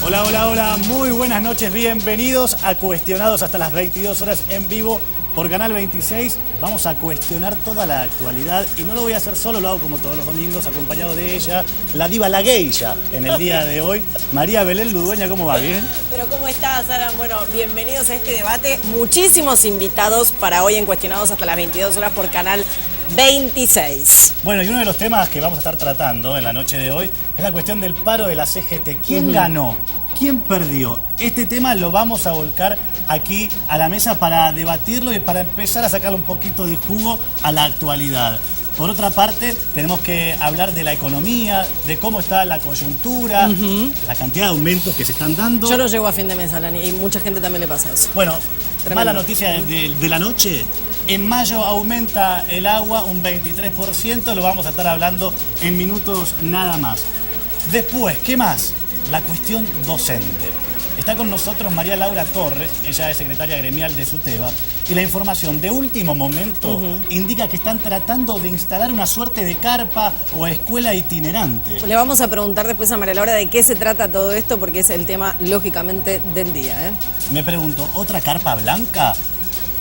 Hola, hola, hola, muy buenas noches, bienvenidos a Cuestionados hasta las 22 horas en vivo por Canal 26. Vamos a cuestionar toda la actualidad y no lo voy a hacer solo, lo hago como todos los domingos, acompañado de ella, la diva, la geisha, en el día de hoy. María Belén Ludueña, ¿cómo va? ¿Bien? Pero ¿cómo estás, Alan? Bueno, bienvenidos a este debate. Muchísimos invitados para hoy en Cuestionados hasta las 22 horas por Canal 26. Bueno, y uno de los temas que vamos a estar tratando en la noche de hoy es la cuestión del paro de la CGT. ¿Quién ganó? ¿Quién perdió? Este tema lo vamos a volcar aquí a la mesa para debatirlo y para empezar a sacarle un poquito de jugo a la actualidad. Por otra parte, tenemos que hablar de la economía, de cómo está la coyuntura, la cantidad de aumentos que se están dando. Yo no llego a fin de mes, Alan, y mucha gente también le pasa eso. Bueno, tremendo. Mala noticia de la noche. En mayo aumenta el agua un 23%, lo vamos a estar hablando en minutos nada más. Después, ¿qué más? La cuestión docente. Está con nosotros María Laura Torres, ella es secretaria gremial de SUTEBA, y la información de último momento indica que están tratando de instalar una suerte de carpa o escuela itinerante. Le vamos a preguntar después a María Laura de qué se trata todo esto, porque es el tema, lógicamente, del día, ¿eh? Me pregunto, ¿otra carpa blanca?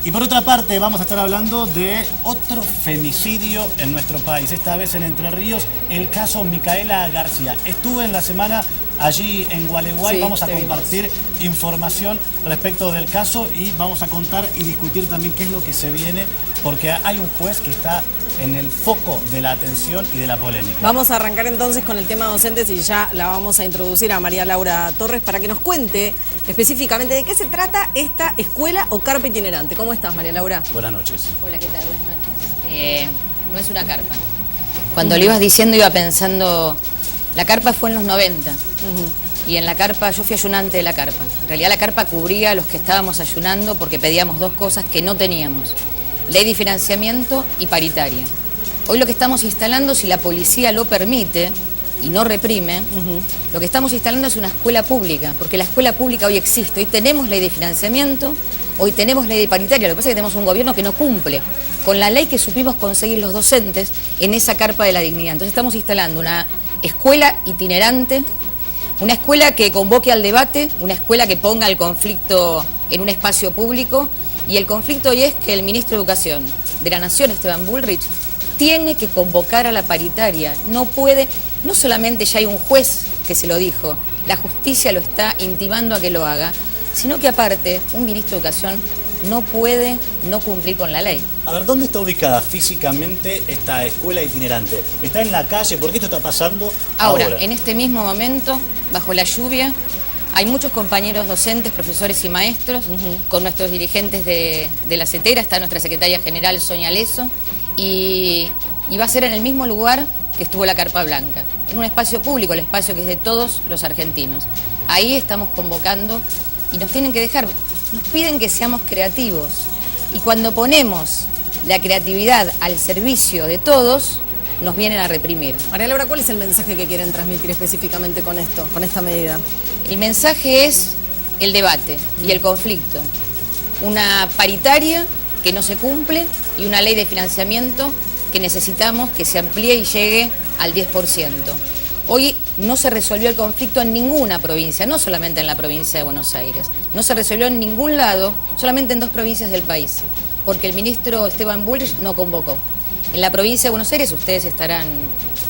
Y por otra parte vamos a estar hablando de otro femicidio en nuestro país, esta vez en Entre Ríos, el caso Micaela García. Estuve en la semana allí en Gualeguay, sí, vamos a compartir información respecto del caso y vamos a contar y discutir también qué es lo que se viene, porque hay un juez que está en el foco de la atención y de la polémica. Vamos a arrancar entonces con el tema docentes y ya la vamos a introducir a María Laura Torres para que nos cuente específicamente de qué se trata esta escuela o carpa itinerante. ¿Cómo estás, María Laura? Buenas noches. Hola, ¿qué tal? Buenas noches. No es una carpa. Cuando lo ibas diciendo iba pensando, la carpa fue en los 90 y en la carpa, yo fui ayunante de la carpa. En realidad la carpa cubría a los que estábamos ayunando porque pedíamos dos cosas que no teníamos. Ley de financiamiento y paritaria. Hoy lo que estamos instalando, si la policía lo permite y no reprime, lo que estamos instalando es una escuela pública, porque la escuela pública hoy existe. Hoy tenemos ley de financiamiento, hoy tenemos ley de paritaria. Lo que pasa es que tenemos un gobierno que no cumple con la ley que supimos conseguir los docentes en esa carpa de la dignidad. Entonces estamos instalando una escuela itinerante, una escuela que convoque al debate, una escuela que ponga el conflicto en un espacio público. Y el conflicto hoy es que el ministro de Educación de la Nación, Esteban Bullrich, tiene que convocar a la paritaria. No puede, no solamente ya hay un juez que se lo dijo, la justicia lo está intimando a que lo haga, sino que aparte un ministro de Educación no puede no cumplir con la ley. A ver, ¿dónde está ubicada físicamente esta escuela itinerante? ¿Está en la calle? ¿Por qué esto está pasando ahora? En este mismo momento, bajo la lluvia, hay muchos compañeros docentes, profesores y maestros, con nuestros dirigentes de la CETERA, está nuestra secretaria general Sonia Leso, y va a ser en el mismo lugar que estuvo la carpa blanca, en un espacio público, el espacio que es de todos los argentinos. Ahí estamos convocando y nos tienen que dejar, nos piden que seamos creativos, y cuando ponemos la creatividad al servicio de todos, nos vienen a reprimir. María Laura, ¿cuál es el mensaje que quieren transmitir específicamente con esto, con esta medida? El mensaje es el debate y el conflicto. Una paritaria que no se cumple y una ley de financiamiento que necesitamos que se amplíe y llegue al 10%. Hoy no se resolvió el conflicto en ninguna provincia, no solamente en la provincia de Buenos Aires. No se resolvió en ningún lado, solamente en 2 provincias del país, porque el ministro Esteban Bullrich no convocó. En la provincia de Buenos Aires, ustedes estarán,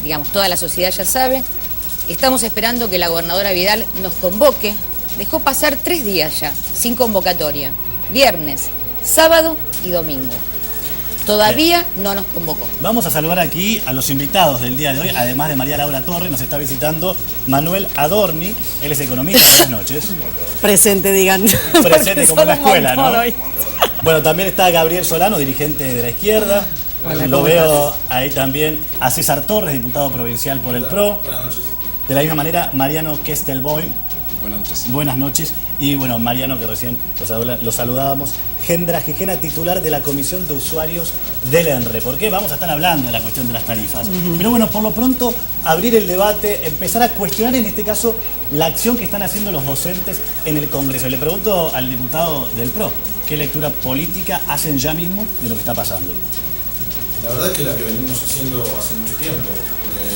digamos, toda la sociedad ya sabe, estamos esperando que la gobernadora Vidal nos convoque. Dejó pasar 3 días ya, sin convocatoria. Viernes, sábado y domingo. Todavía no nos convocó. Vamos a saludar aquí a los invitados del día de hoy. Además de María Laura Torres, nos está visitando Manuel Adorni. Él es economista. Buenas noches. Presente, digan. Presente como en la escuela, ¿no? Hoy. Bueno, también está Gabriel Solano, dirigente de la izquierda. Hola, lo ¿cómo veo estás? ahí también a César Torres, diputado provincial por el PRO. Buenas noches. De la misma manera, Mariano Kestelboim. Buenas noches. Buenas noches. Y bueno, Mariano, que recién lo saludábamos, Gendra Gijena, titular de la Comisión de Usuarios del ENRE. ¿Por qué? Vamos a estar hablando de la cuestión de las tarifas. Pero bueno, por lo pronto, abrir el debate, empezar a cuestionar en este caso la acción que están haciendo los docentes en el Congreso. Le pregunto al diputado del PRO, ¿qué lectura política hacen ya mismo de lo que está pasando? La verdad es que la que venimos haciendo hace mucho tiempo.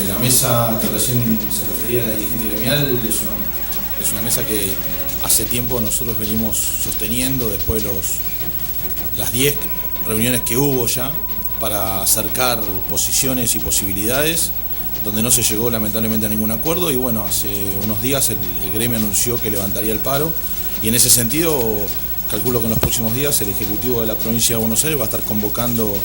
La mesa que recién se refería a la dirigente gremial es una mesa que hace tiempo nosotros venimos sosteniendo después de las 10 reuniones que hubo ya para acercar posiciones y posibilidades, donde no se llegó lamentablemente a ningún acuerdo. Y bueno, hace unos días el gremio anunció que levantaría el paro, y en ese sentido calculo que en los próximos días el Ejecutivo de la Provincia de Buenos Aires va a estar convocando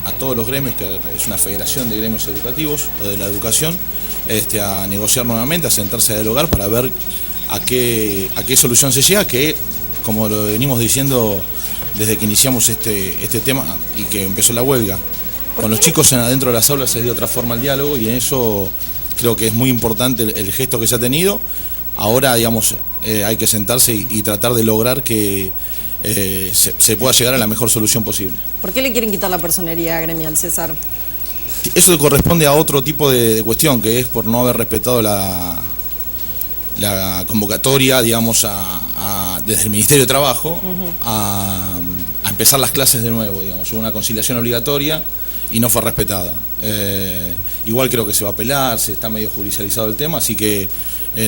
a todos los gremios, que es una federación de gremios educativos o de la educación, a negociar nuevamente, a sentarse a dialogar para ver a qué solución se llega, que como lo venimos diciendo desde que iniciamos este tema y que empezó la huelga. Con los chicos adentro de las aulas se dio otra forma el diálogo, y en eso creo que es muy importante el gesto que se ha tenido. Ahora, digamos, hay que sentarse y tratar de lograr que se pueda llegar a la mejor solución posible. ¿Por qué le quieren quitar la personería gremial, César? Eso corresponde a otro tipo de cuestión, que es por no haber respetado la convocatoria, digamos, desde el Ministerio de Trabajo, a empezar las clases de nuevo, digamos. Hubo una conciliación obligatoria y no fue respetada. Igual creo que se va a apelar, se está medio judicializado el tema, así que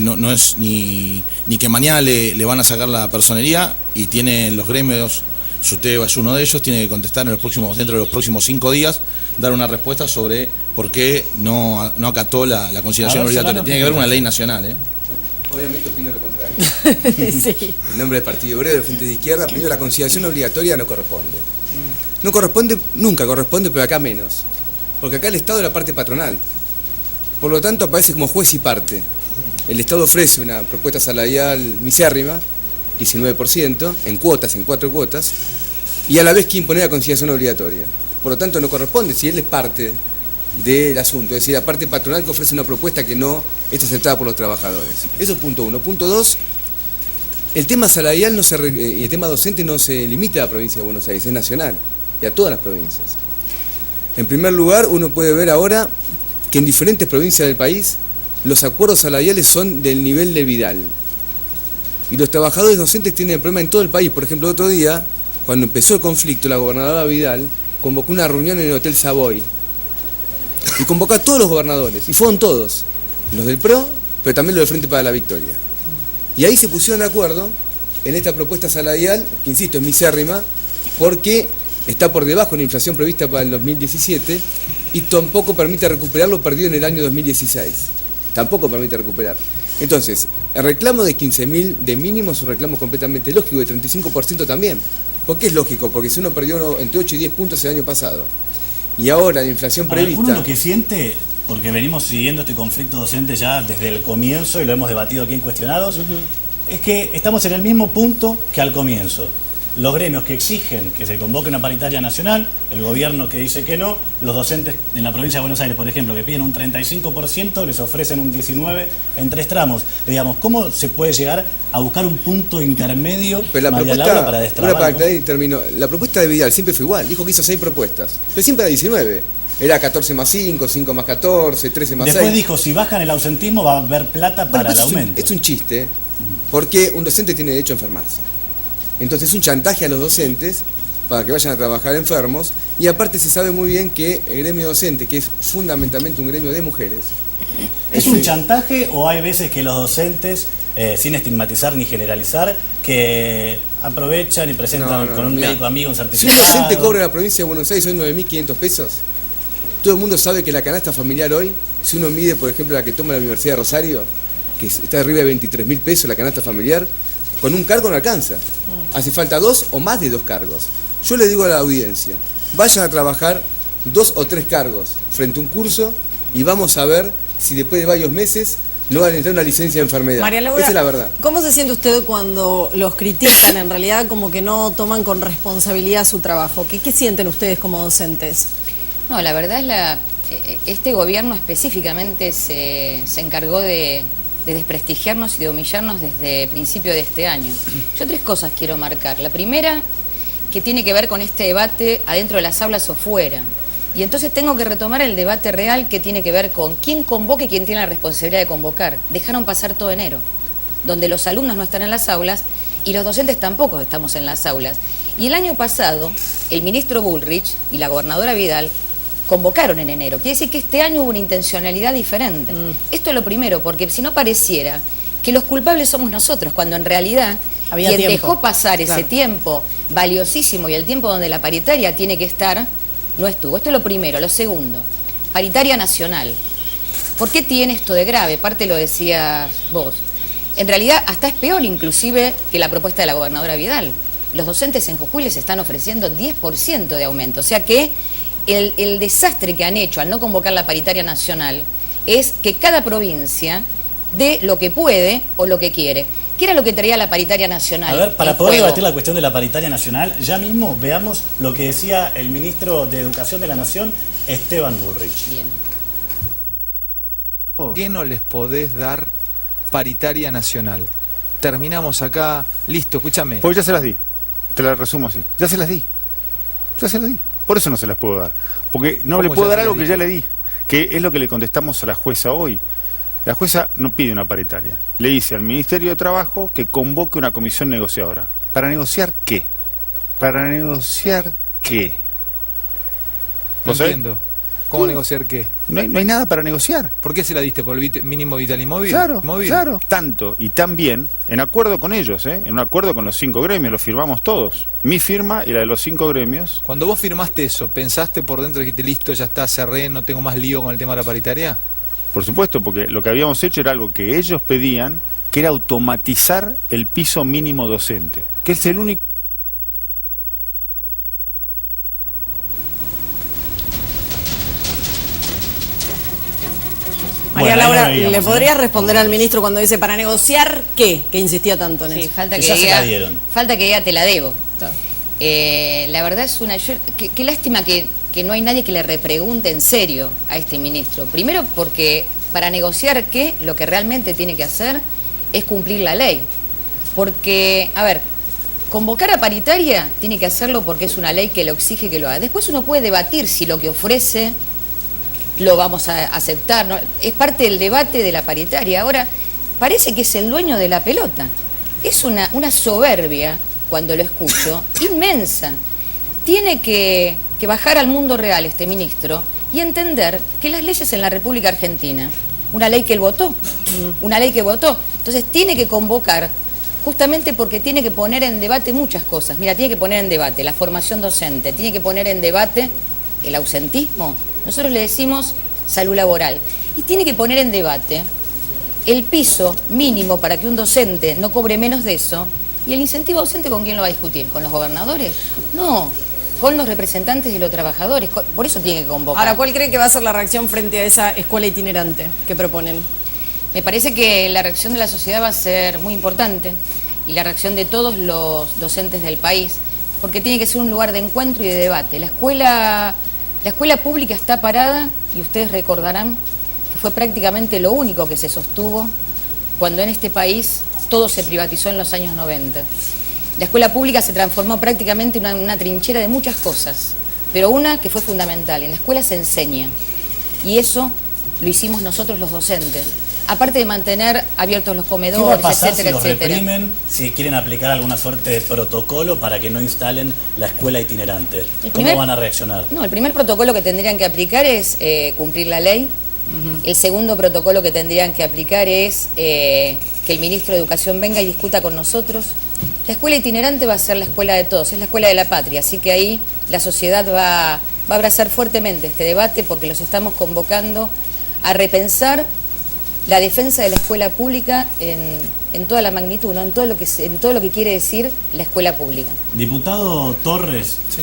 no es ni que mañana le van a sacar la personería, y tienen los gremios, SUTEBA es uno de ellos, tiene que contestar dentro de los próximos 5 días, dar una respuesta sobre por qué no acató la conciliación obligatoria. Tiene que ver con una ley nacional, Obviamente opino lo contrario. Sí. En nombre del Partido Obrero, del Frente de Izquierda, primero, la conciliación obligatoria no corresponde. No corresponde, nunca corresponde, pero acá menos. Porque acá el Estado es la parte patronal. Por lo tanto, aparece como juez y parte. El Estado ofrece una propuesta salarial misérrima, 19%, en 4 cuotas, y a la vez que impone la conciliación obligatoria. Por lo tanto, no corresponde si él es parte del asunto, es decir, la parte patronal que ofrece una propuesta que no es aceptada por los trabajadores. Eso es punto 1. Punto 2, el tema salarial y el tema docente no se limita a la provincia de Buenos Aires, es nacional, y a todas las provincias. En primer lugar, uno puede ver ahora que en diferentes provincias del país los acuerdos salariales son del nivel de Vidal. Y los trabajadores docentes tienen el problema en todo el país. Por ejemplo, el otro día, cuando empezó el conflicto, la gobernadora Vidal convocó una reunión en el Hotel Savoy y convocó a todos los gobernadores, y fueron todos, los del PRO, pero también los del Frente para la Victoria. Y ahí se pusieron de acuerdo en esta propuesta salarial, que insisto, es misérrima, porque está por debajo de la inflación prevista para el 2017 y tampoco permite recuperar lo perdido en el año 2016. Tampoco permite recuperar. Entonces, el reclamo de 15.000 de mínimo es un reclamo completamente lógico, de 35% también. ¿Por qué es lógico? Porque si uno perdió entre 8 y 10 puntos el año pasado, y ahora la inflación prevista... Uno lo que siente, porque venimos siguiendo este conflicto docente ya desde el comienzo y lo hemos debatido aquí en Cuestionados, es que estamos en el mismo punto que al comienzo. Los gremios que exigen que se convoque una paritaria nacional, el gobierno que dice que no, los docentes en la provincia de Buenos Aires, por ejemplo, que piden un 35%, les ofrecen un 19% en 3 tramos. Digamos, ¿cómo se puede llegar a buscar un punto intermedio, pero la María propuesta, Laura, para destrabar? La propuesta de Vidal siempre fue igual, dijo que hizo 6 propuestas, pero siempre era 19. Era 14 más 5, 5 más 14, 13 más 6. Después dijo, si bajan el ausentismo va a haber plata para el aumento. Es un chiste, porque un docente tiene derecho a enfermarse. Entonces es un chantaje a los docentes para que vayan a trabajar enfermos, y aparte se sabe muy bien que el gremio docente, que es fundamentalmente un gremio de mujeres... ¿Es un chantaje o hay veces que los docentes, sin estigmatizar ni generalizar, que aprovechan y presentan con un médico amigo un certificado? Si un docente cobra en la provincia de Buenos Aires hoy 9.500 pesos, todo el mundo sabe que la canasta familiar hoy, si uno mide, por ejemplo, la que toma la Universidad de Rosario, que está arriba de 23.000 pesos la canasta familiar, con un cargo no alcanza. Hace falta 2 o más de 2 cargos. Yo le digo a la audiencia, vayan a trabajar 2 o 3 cargos frente a un curso y vamos a ver si después de varios meses no van a necesitar una licencia de enfermedad. María Laura, esa es la verdad. ¿Cómo se siente usted cuando los critican? En realidad como que no toman con responsabilidad su trabajo. ¿Qué sienten ustedes como docentes? No, la verdad es este gobierno específicamente se encargó de desprestigiarnos y de humillarnos desde el principio de este año. Yo 3 cosas quiero marcar. La primera, que tiene que ver con este debate adentro de las aulas o fuera. Y entonces tengo que retomar el debate real que tiene que ver con quién convoca y quién tiene la responsabilidad de convocar. Dejaron pasar todo enero, donde los alumnos no están en las aulas y los docentes tampoco estamos en las aulas. Y el año pasado, el ministro Bullrich y la gobernadora Vidal convocaron en enero. Quiere decir que este año hubo una intencionalidad diferente. Esto es lo primero, porque si no pareciera que los culpables somos nosotros, cuando en realidad había quien tiempo. dejó pasar Claro. ese tiempo valiosísimo y el tiempo donde la paritaria tiene que estar, no estuvo. Esto es lo primero. Lo segundo, paritaria nacional. ¿Por qué tiene esto de grave? Parte lo decías vos. En realidad hasta es peor inclusive que la propuesta de la gobernadora Vidal. Los docentes en Jujuy les están ofreciendo 10% de aumento. O sea que el desastre que han hecho al no convocar la paritaria nacional es que cada provincia dé lo que puede o lo que quiere. ¿Qué era lo que traía la paritaria nacional? A ver, para en poder juego? debatir la cuestión de la paritaria nacional, ya mismo veamos lo que decía el ministro de Educación de la Nación, Esteban Bullrich. Bien. ¿Por qué no les podés dar paritaria nacional? Terminamos acá, listo, escúchame. Pues ya se las di, te las resumo así, ya se las di, por eso no se las puedo dar, porque no le ¿Cómo puedo ya dar se algo las que ya diste? le di, que es lo que le contestamos a la jueza hoy. La jueza no pide una paritaria, le dice al Ministerio de Trabajo que convoque una comisión negociadora. ¿Para negociar qué? ¿Para negociar qué? No ¿Vos sabés? entiendo. ¿Cómo negociar qué? No hay nada para negociar. ¿Por qué se la diste? ¿Por el mínimo vital y móvil? Claro, ¿Móvil? claro. Tanto y tan bien, en acuerdo con ellos, en un acuerdo con los 5 gremios, lo firmamos todos. Mi firma y la de los 5 gremios. Cuando vos firmaste eso, ¿pensaste por dentro y dijiste, listo, ya está, cerré, no tengo más lío con el tema de la paritaria? Por supuesto, porque lo que habíamos hecho era algo que ellos pedían, que era automatizar el piso mínimo docente, que es el único... María Bueno, ahí Laura, lo veíamos, ¿le podrías responder al ministro cuando dice para negociar qué? Que insistía tanto en Sí, eso. falta Que que, ya se diga, la dieron. falta que diga te la debo. Claro. La verdad es una... Qué lástima que no hay nadie que le repregunte en serio a este ministro. Primero porque para negociar qué, lo que realmente tiene que hacer es cumplir la ley. Porque, a ver, convocar a paritaria tiene que hacerlo porque es una ley que lo exige que lo haga. Después uno puede debatir si lo que ofrece lo vamos a aceptar, ¿no? Es parte del debate de la paritaria. Ahora, parece que es el dueño de la pelota. Es una soberbia, cuando lo escucho, inmensa. Tiene que bajar al mundo real este ministro y entender que las leyes en la República Argentina, una ley que él votó, entonces tiene que convocar justamente porque tiene que poner en debate muchas cosas. Mira, tiene que poner en debate la formación docente, tiene que poner en debate el ausentismo. Nosotros le decimos salud laboral. Y tiene que poner en debate el piso mínimo para que un docente no cobre menos de eso. ¿Y el incentivo docente con quién lo va a discutir? ¿Con los gobernadores? No, con los representantes de los trabajadores. Por eso tiene que convocar. Ahora, ¿cuál cree que va a ser la reacción frente a esa escuela itinerante que proponen? Me parece que la reacción de la sociedad va a ser muy importante y la reacción de todos los docentes del país, porque tiene que ser un lugar de encuentro y de debate. La escuela pública está parada y ustedes recordarán que fue prácticamente lo único que se sostuvo cuando en este país todo se privatizó en los años 90. La escuela pública se transformó prácticamente en una trinchera de muchas cosas, pero una que fue fundamental: en la escuela se enseña, y eso lo hicimos nosotros los docentes. Aparte de mantener abiertos los ¿Qué va a comedores, pasar etcétera, si los etcétera. reprimen, si quieren aplicar alguna suerte de protocolo para que no instalen la escuela itinerante? ¿Cómo van a reaccionar? No, el primer protocolo que tendrían que aplicar es cumplir la ley. El segundo protocolo que tendrían que aplicar es que el ministro de Educación venga y discuta con nosotros. La escuela itinerante va a ser la escuela de todos, es la escuela de la patria, así que ahí la sociedad va a abrazar fuertemente este debate porque los estamos convocando a repensar la defensa de la escuela pública en toda la magnitud, ¿no? en todo lo que quiere decir la escuela pública. Diputado Torres, Sí.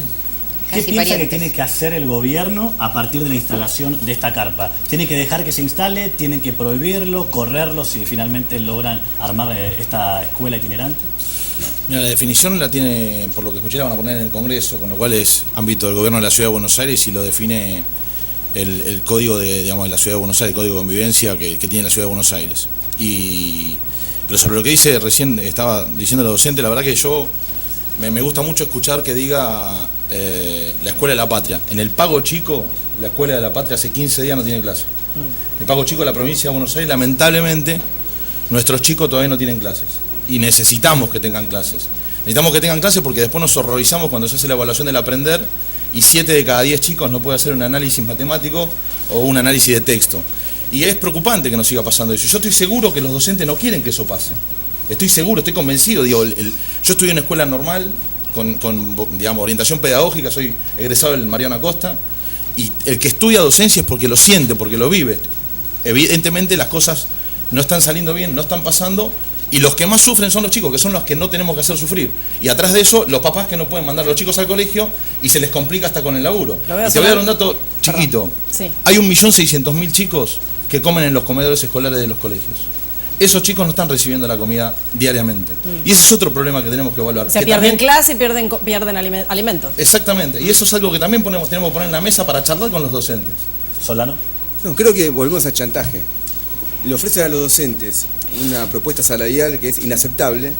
¿Qué Casi piensa que parientes. tiene que hacer el gobierno a partir de la instalación de esta carpa? ¿Tiene que dejar que se instale? ¿Tienen que prohibirlo? ¿Correrlo si finalmente logran armar esta escuela itinerante? Mira, la definición la tiene, por lo que escuché, la van a poner en el Congreso, con lo cual es ámbito del gobierno de la Ciudad de Buenos Aires y lo define el código de la Ciudad de Buenos Aires, el código de convivencia que tiene la Ciudad de Buenos Aires. Pero sobre lo que dice recién, estaba diciendo la docente, la verdad que yo me gusta mucho escuchar que diga la Escuela de la Patria. En el Pago Chico, la Escuela de la Patria hace 15 días no tiene clase. El Pago Chico de la provincia de Buenos Aires, lamentablemente, nuestros chicos todavía no tienen clases. Y necesitamos que tengan clases. Necesitamos que tengan clases porque después nos horrorizamos cuando se hace la evaluación del aprender y 7 de cada 10 chicos no puede hacer un análisis matemático o un análisis de texto. Y es preocupante que nos siga pasando eso. Yo estoy seguro que los docentes no quieren que eso pase. Estoy seguro, estoy convencido. Digo, yo estudié en una escuela normal con orientación pedagógica, soy egresado del Mariano Acosta, y el que estudia docencia es porque lo siente, porque lo vive. Evidentemente las cosas no están saliendo bien, no están pasando, y los que más sufren son los chicos, que son los que no tenemos que hacer sufrir. Y atrás de eso, los papás que no pueden mandar a los chicos al colegio y se les complica hasta con el laburo. Y te voy a dar un dato chiquito. Sí. Hay 1.600.000 chicos que comen en los comedores escolares de los colegios. Esos chicos no están recibiendo la comida diariamente. Y ese es otro problema que tenemos que evaluar. O sea, que pierden también, clase y pierden alimentos. exactamente. Y eso es algo que también tenemos que poner en la mesa para charlar con los docentes. Solano. No, creo que volvemos al chantaje. Le ofrecen a los docentes una propuesta salarial que es inaceptable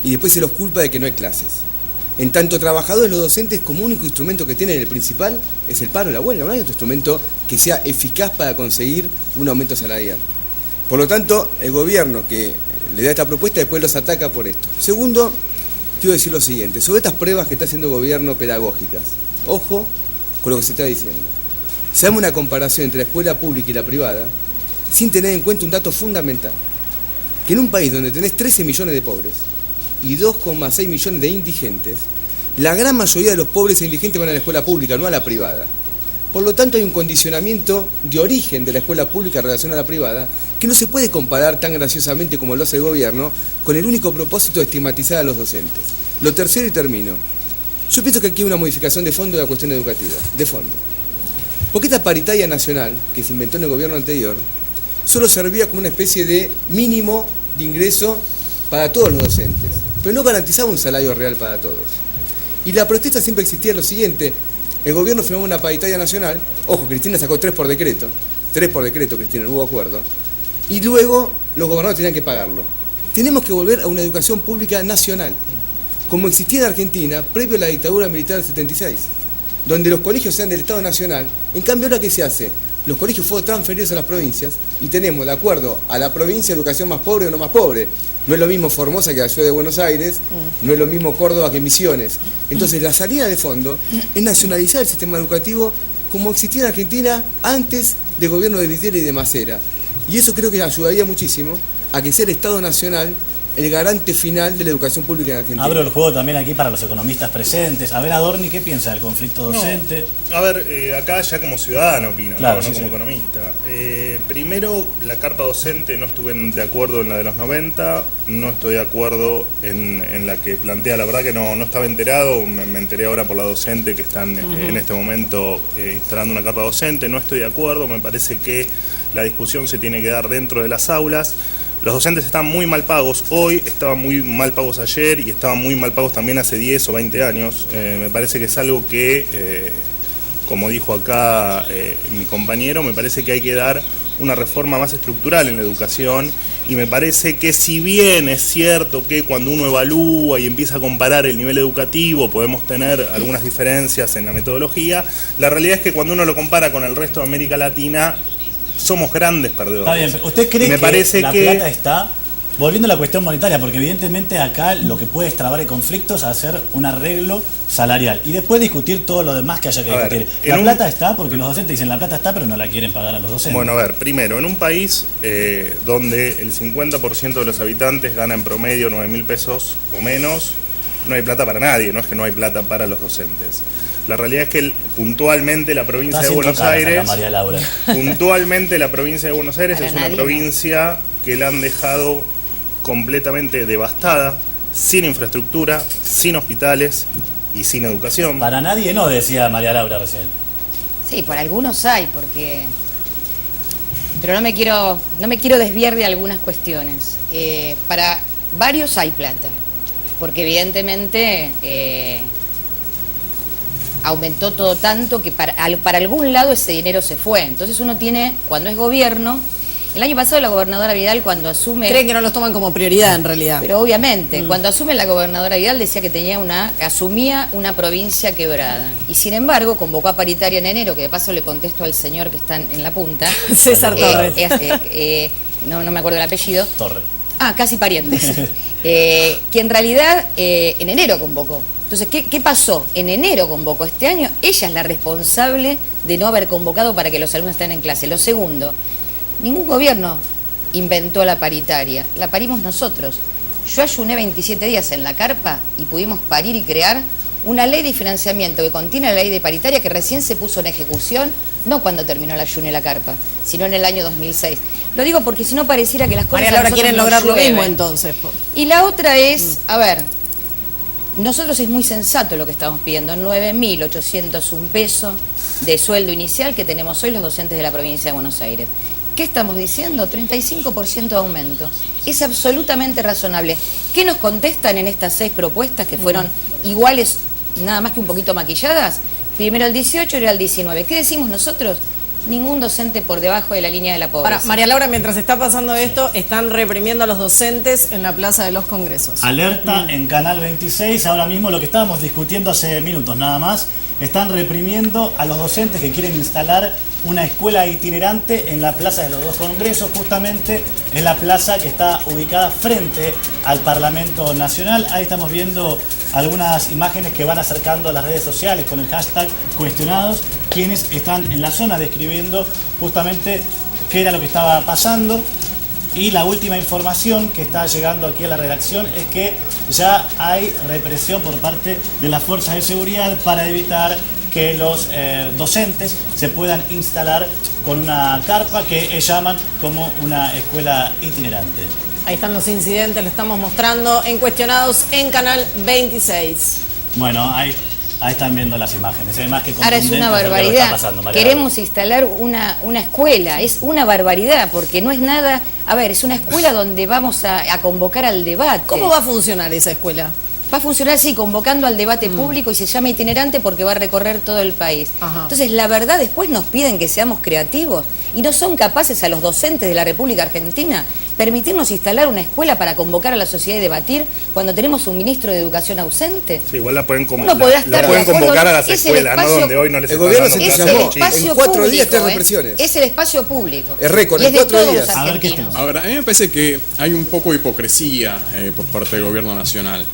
y después se los culpa de que no hay clases. En tanto trabajadores, los docentes como único instrumento que tienen, el principal, es el paro, la huelga. No hay otro instrumento que sea eficaz para conseguir un aumento salarial. Por lo tanto, el gobierno que le da esta propuesta después los ataca por esto. Segundo, quiero decir lo siguiente, sobre estas pruebas que está haciendo el gobierno pedagógicas. Ojo con lo que se está diciendo. Se da una comparación entre la escuela pública y la privada sin tener en cuenta un dato fundamental. Que en un país donde tenés 13 millones de pobres y 2,6 millones de indigentes, la gran mayoría de los pobres e indigentes van a la escuela pública, no a la privada. Por lo tanto, hay un condicionamiento de origen de la escuela pública en relación a la privada que no se puede comparar tan graciosamente como lo hace el gobierno con el único propósito de estigmatizar a los docentes. Lo tercero y termino. Yo pienso que aquí hay una modificación de fondo de la cuestión educativa, de fondo. Porque esta paritaria nacional que se inventó en el gobierno anterior solo servía como una especie de mínimo de ingreso para todos los docentes, pero no garantizaba un salario real para todos. Y la protesta siempre existía lo siguiente: el gobierno firmó una paritaria nacional, ojo, Cristina sacó 3 por decreto, Cristina, no hubo acuerdo, y luego los gobernadores tenían que pagarlo. Tenemos que volver a una educación pública nacional, como existía en Argentina previo a la dictadura militar del 76, donde los colegios sean del Estado Nacional. En cambio, ahora ¿qué se hace? Los colegios fueron transferidos a las provincias y tenemos, de acuerdo a la provincia, educación más pobre o no más pobre. No es lo mismo Formosa que la Ciudad de Buenos Aires, no es lo mismo Córdoba que Misiones. Entonces, la salida de fondo es nacionalizar el sistema educativo como existía en Argentina antes del gobierno de Videla y de Macera. Y eso creo que ayudaría muchísimo a que sea el Estado Nacional el garante final de la educación pública en Argentina. Abro el juego también aquí para los economistas presentes. A ver, Adorni, ¿qué piensa del conflicto docente? No, a ver, acá ya como ciudadano opino, claro, no sí, como economista. Primero, la carpa docente no estuve de acuerdo en la de los 90, no estoy de acuerdo en la que plantea, la verdad que no estaba enterado, me enteré ahora por la docente que están en este momento instalando una carpa docente, no estoy de acuerdo, me parece que la discusión se tiene que dar dentro de las aulas. Los docentes están muy mal pagos hoy, estaban muy mal pagos ayer y estaban muy mal pagos también hace 10 o 20 años. Me parece que es algo que, como dijo acá mi compañero, me parece que hay que dar una reforma más estructural en la educación y me parece que si bien es cierto que cuando uno evalúa y empieza a comparar el nivel educativo podemos tener algunas diferencias en la metodología, la realidad es que cuando uno lo compara con el resto de América Latina, somos grandes perdedores. Está bien, ¿usted cree que la plata está? Volviendo a la cuestión monetaria, porque evidentemente acá lo que puede extrabar el conflicto es hacer un arreglo salarial y después discutir todo lo demás que haya que discutir. ¿La plata está? Porque los docentes dicen la plata está, pero no la quieren pagar a los docentes. Bueno, a ver, primero, en un país donde el 50% de los habitantes gana en promedio 9.000 pesos o menos, no hay plata para nadie, no es que no hay plata para los docentes. La realidad es que puntualmente la provincia de Buenos Aires, puntualmente la provincia de Buenos Aires es una provincia que la han dejado completamente devastada, sin infraestructura, sin hospitales, y sin educación. Para nadie no, decía María Laura recién. Sí, por algunos hay, porque... Pero no me quiero desviar de algunas cuestiones. Para varios hay plata, porque evidentemente aumentó todo tanto que para algún lado ese dinero se fue. Entonces uno tiene, cuando es gobierno... El año pasado la gobernadora Vidal, cuando asume... Creen que no los toman como prioridad en realidad. Pero obviamente, cuando asume la gobernadora Vidal decía que asumía una provincia quebrada. Y sin embargo, convocó a paritaria en enero, que de paso le contesto al señor que está en la punta. César Torres. No me acuerdo el apellido. Torres. Casi parientes. Que en realidad en enero convocó. Entonces, ¿qué pasó? En enero convocó este año. Ella es la responsable de no haber convocado para que los alumnos estén en clase. Lo segundo, ningún gobierno inventó la paritaria, la parimos nosotros. Yo ayuné 27 días en la carpa y pudimos parir y crear una ley de financiamiento que contiene la ley de paritaria que recién se puso en ejecución, no cuando terminó el ayuno y la carpa, sino en el año 2006. Lo digo porque si no pareciera que las cosas... María Laura quieren no lograr lo llueven. mismo entonces. Y la otra es, a ver, nosotros es muy sensato lo que estamos pidiendo, 9.801 pesos de sueldo inicial que tenemos hoy los docentes de la provincia de Buenos Aires. ¿Qué estamos diciendo? 35% de aumento. Es absolutamente razonable. ¿Qué nos contestan en estas 6 propuestas que fueron iguales, nada más que un poquito maquilladas? Primero el 18 y ahora el 19. ¿Qué decimos nosotros? Ningún docente por debajo de la línea de la pobreza. Para, María Laura, mientras está pasando esto, están reprimiendo a los docentes en la Plaza de los Congresos. Alerta en Canal 26, ahora mismo lo que estábamos discutiendo hace minutos nada más, están reprimiendo a los docentes que quieren instalar una escuela itinerante en la Plaza de los Dos Congresos, justamente en la plaza que está ubicada frente al Parlamento Nacional. Ahí estamos viendo algunas imágenes que van acercando a las redes sociales con el hashtag cuestionados, quienes están en la zona describiendo justamente qué era lo que estaba pasando. Y la última información que está llegando aquí a la redacción es que ya hay represión por parte de las fuerzas de seguridad para evitar que los docentes se puedan instalar con una carpa que ellos llaman como una escuela itinerante. Ahí están los incidentes, lo estamos mostrando en Cuestionados en Canal 26. Bueno, ahí están viendo las imágenes. Además que ahora es una barbaridad. Queremos instalar una escuela. Es una barbaridad porque no es nada... A ver, es una escuela donde vamos a convocar al debate. ¿Cómo va a funcionar esa escuela? Va a funcionar así, convocando al debate público y se llama itinerante porque va a recorrer todo el país. Ajá. Entonces, la verdad, después nos piden que seamos creativos y no son capaces a los docentes de la República Argentina permitirnos instalar una escuela para convocar a la sociedad y debatir cuando tenemos un ministro de Educación ausente. Sí, igual la pueden, Uno podrá estar de acuerdo, convocar a las es el escuelas, espacio- no donde hoy no les El están gobierno dando se clases Es el a los chicos. espacio En 4 días, público, 3 represiones. Es el espacio público. Es récord, Y en es de 4 todos días. los A ver qué es argentinos. Ahora, a mí me parece que hay un poco de hipocresía por parte del gobierno nacional.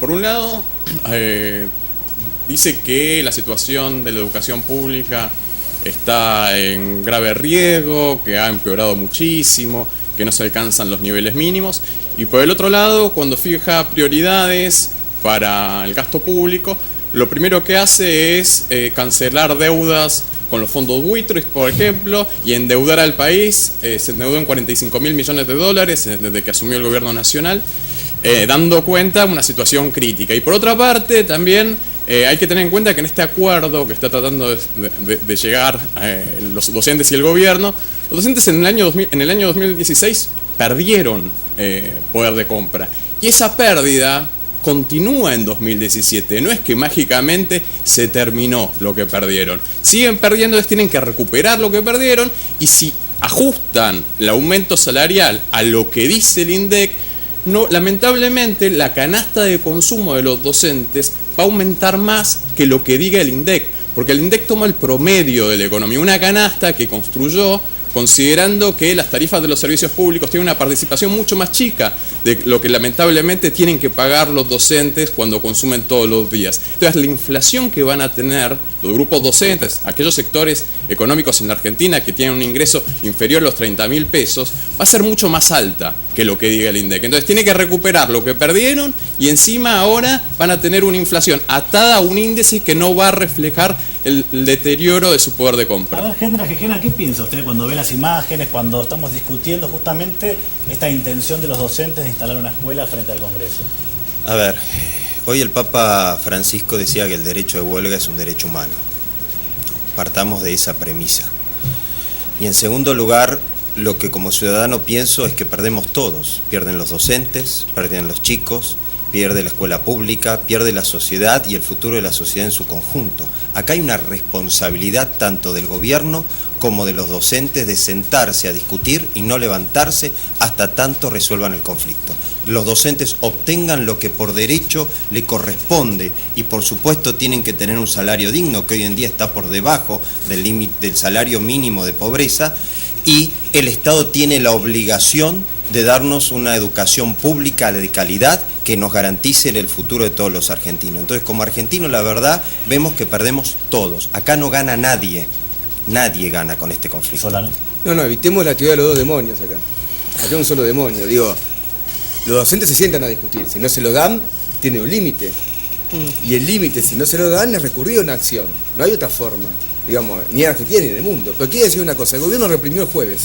Por un lado, dice que la situación de la educación pública está en grave riesgo, que ha empeorado muchísimo, que no se alcanzan los niveles mínimos. Y por el otro lado, cuando fija prioridades para el gasto público, lo primero que hace es cancelar deudas con los fondos buitres, por ejemplo, y endeudar al país. Se endeudó en 45.000 millones de dólares desde que asumió el gobierno nacional, dando cuenta de una situación crítica. Y por otra parte, también hay que tener en cuenta que en este acuerdo que está tratando de llegar los docentes y el gobierno, los docentes en el año 2016 perdieron poder de compra. Y esa pérdida continúa en 2017. No es que mágicamente se terminó lo que perdieron. Siguen perdiendo, tienen que recuperar lo que perdieron, y si ajustan el aumento salarial a lo que dice el INDEC, no, lamentablemente la canasta de consumo de los docentes va a aumentar más que lo que diga el INDEC, porque el INDEC toma el promedio de la economía, una canasta que construyó considerando que las tarifas de los servicios públicos tienen una participación mucho más chica de lo que lamentablemente tienen que pagar los docentes cuando consumen todos los días. Entonces, la inflación que van a tener los grupos docentes, aquellos sectores económicos en la Argentina que tienen un ingreso inferior a los 30.000 pesos, va a ser mucho más alta que lo que diga el INDEC. Entonces, tiene que recuperar lo que perdieron y encima ahora van a tener una inflación atada a un índice que no va a reflejar el deterioro de su poder de compra. A ver, Gendra Gejena, ¿qué piensa usted cuando ve las imágenes, cuando estamos discutiendo justamente esta intención de los docentes de instalar una escuela frente al Congreso? A ver, Hoy el Papa Francisco decía que el derecho de huelga es un derecho humano. Partamos de esa premisa. Y en segundo lugar, lo que como ciudadano pienso es que perdemos todos. Pierden los docentes, pierden los chicos, pierde la escuela pública, pierde la sociedad y el futuro de la sociedad en su conjunto. Acá hay una responsabilidad tanto del gobierno como de los docentes de sentarse a discutir y no levantarse hasta tanto resuelvan el conflicto. Los docentes obtengan lo que por derecho le corresponde y por supuesto tienen que tener un salario digno que hoy en día está por debajo del límite del salario mínimo de pobreza, y el Estado tiene la obligación de darnos una educación pública de calidad que nos garantice el futuro de todos los argentinos. Entonces, como argentinos, la verdad, vemos que perdemos todos. Acá no gana nadie. Nadie gana con este conflicto. Solano. No, evitemos la teoría de los dos demonios acá. Acá hay un solo demonio. Digo, los docentes se sientan a discutir. Si no se lo dan, tiene un límite. Y el límite, si no se lo dan, es recurrir a una acción. No hay otra forma. Digamos, ni en Argentina ni en el mundo. Pero quiero decir una cosa. El gobierno reprimió el jueves